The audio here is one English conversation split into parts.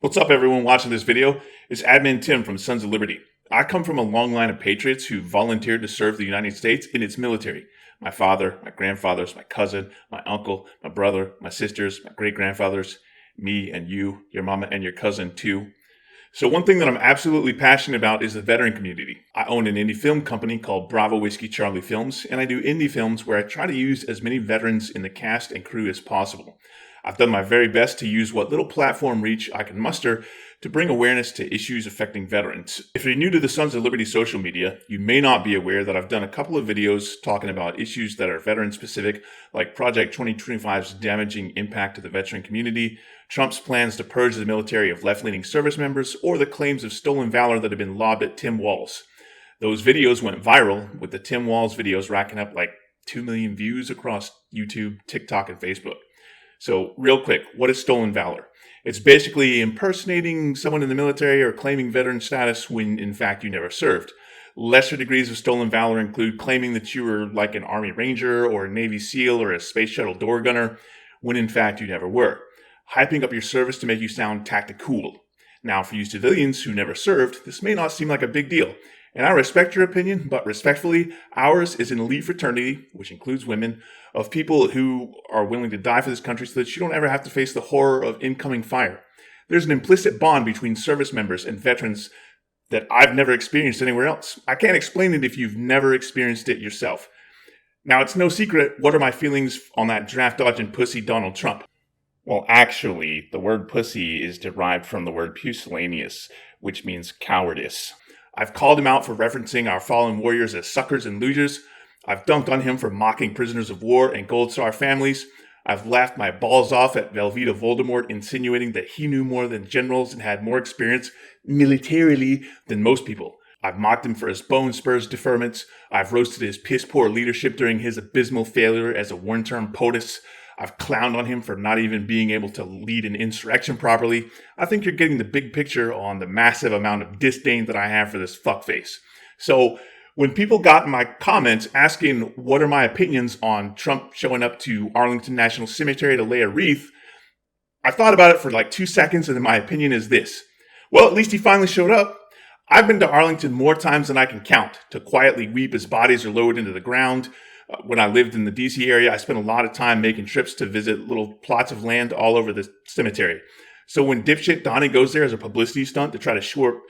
What's up, everyone watching this video? It's Admin Tim from Sons of Liberty. I come from a long line of patriots who volunteered to serve the United States in its military. My father, my grandfathers, my cousin, my uncle, my brother, my sisters, my great-grandfathers, me and you, your mama and your cousin too. So one thing that I'm absolutely passionate about is the veteran community. I own an indie film company called Bravo Whiskey Charlie Films, and I do indie films where I try to use as many veterans in the cast and crew as possible. I've done my very best to use what little platform reach I can muster to bring awareness to issues affecting veterans. If you're new to the Sons of Liberty social media, you may not be aware that I've done a couple of videos talking about issues that are veteran specific, like Project 2025's damaging impact to the veteran community, Trump's plans to purge the military of left-leaning service members, or the claims of stolen valor that have been lobbed at Tim Walz. Those videos went viral, with the Tim Walz videos racking up like 2 million views across YouTube, TikTok, and Facebook. So real quick, what is stolen valor? It's basically impersonating someone in the military or claiming veteran status when in fact you never served. Lesser degrees of stolen valor include claiming that you were like an Army Ranger or a Navy SEAL or a Space Shuttle door gunner when in fact you never were. Hyping up your service to make you sound tactical. Now for you civilians who never served, this may not seem like a big deal. And I respect your opinion, but respectfully, ours is an elite fraternity, which includes women, of people who are willing to die for this country so that you don't ever have to face the horror of incoming fire. There's an implicit bond between service members and veterans that I've never experienced anywhere else. I can't explain it if you've never experienced it yourself. Now, it's no secret what are my feelings on that draft-dodging pussy Donald Trump. Well, actually, the word pussy is derived from the word pusillanimous, which means cowardice. I've called him out for referencing our fallen warriors as suckers and losers. I've dunked on him for mocking prisoners of war and Gold Star families. I've laughed my balls off at Velveeta Voldemort, insinuating that he knew more than generals and had more experience militarily than most people. I've mocked him for his bone spurs deferments. I've roasted his piss-poor leadership during his abysmal failure as a one-term POTUS. I've clowned on him for not even being able to lead an insurrection properly. I think you're getting the big picture on the massive amount of disdain that I have for this fuckface. So when people got in my comments asking what are my opinions on Trump showing up to Arlington National Cemetery to lay a wreath, I thought about it for like 2 seconds and then my opinion is this. Well, at least he finally showed up. I've been to Arlington more times than I can count to quietly weep as bodies are lowered into the ground. When I lived in the DC area, I spent a lot of time making trips to visit little plots of land all over the cemetery. So when dipshit Donnie goes there as a publicity stunt to try to shore up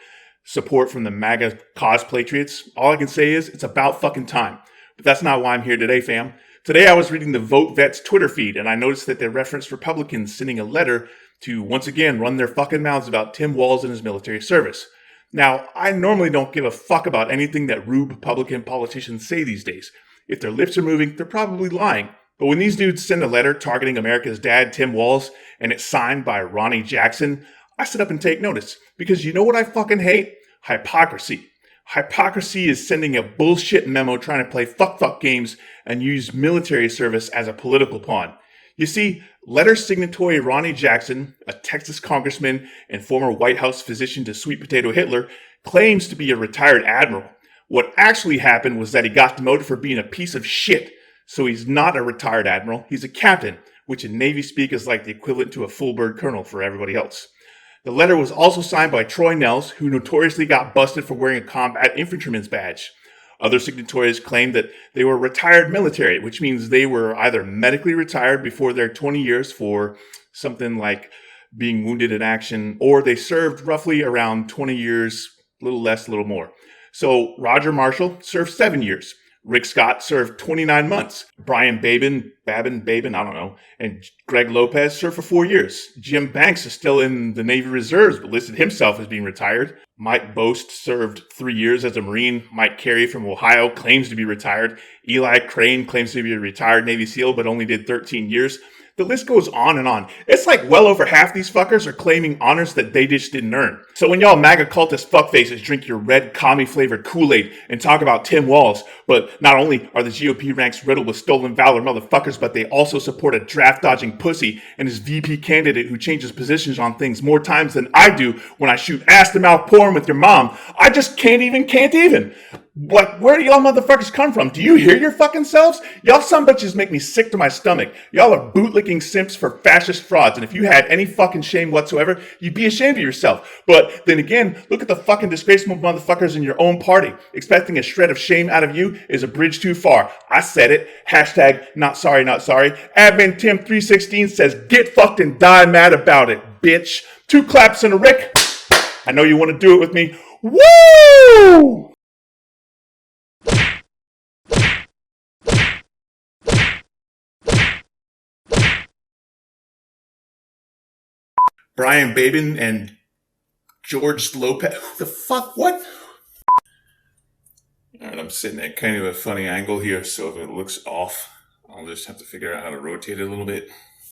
support from the MAGA cosplatriots, all I can say is it's about fucking time. But that's not why I'm here today, fam. Today I was reading the Vote Vets Twitter feed and I noticed that they referenced Republicans sending a letter to once again run their fucking mouths about Tim Walz and his military service. Now, I normally don't give a fuck about anything that rube Republican politicians say these days. If their lips are moving, they're probably lying. But when these dudes send a letter targeting America's dad, Tim Walz, and it's signed by Ronnie Jackson, I sit up and take notice. Because you know what I fucking hate? Hypocrisy. Hypocrisy is sending a bullshit memo trying to play fuck games and use military service as a political pawn. You see, letter signatory Ronnie Jackson, a Texas congressman and former White House physician to Sweet Potato Hitler, claims to be a retired admiral. What actually happened was that he got demoted for being a piece of shit. So he's not a retired admiral, he's a captain, which in Navy speak is like the equivalent to a full bird colonel for everybody else. The letter was also signed by Troy Nels, who notoriously got busted for wearing a combat infantryman's badge. Other signatories claimed that they were retired military, which means they were either medically retired before their 20 years for something like being wounded in action, or they served roughly around 20 years, a little less, a little more. So Roger Marshall served 7 years. Rick Scott served 29 months. Brian Babin, I don't know, and Greg Lopez served for 4 years. Jim Banks is still in the Navy Reserves, but listed himself as being retired. Mike Boast served 3 years as a Marine. Mike Carey from Ohio claims to be retired. Eli Crane claims to be a retired Navy SEAL, but only did 13 years. The list goes on and on. It's like well over half these fuckers are claiming honors that they just didn't earn. So when y'all MAGA cultist fuckfaces drink your red commie-flavored Kool-Aid and talk about Tim Walz, but not only are the GOP ranks riddled with stolen valor motherfuckers, but they also support a draft-dodging pussy and his VP candidate who changes positions on things more times than I do when I shoot ass-to-mouth porn with your mom. I just can't even. What? Where do y'all motherfuckers come from? Do you hear your fucking selves? Y'all some bitches make me sick to my stomach. Y'all are bootlicking simps for fascist frauds, and if you had any fucking shame whatsoever, you'd be ashamed of yourself. But then again, look at the fucking disgraceful motherfuckers in your own party. Expecting a shred of shame out of you is a bridge too far. I said it. Hashtag not sorry, not sorry. Admin Tim 316 says get fucked and die mad about it, bitch. 2 claps and a Rick. I know you want to do it with me. Woo! Brian Babin and George Lopez. Who the fuck? What? All right, I'm sitting at kind of a funny angle here, so if it looks off, I'll just have to figure out how to rotate it a little bit.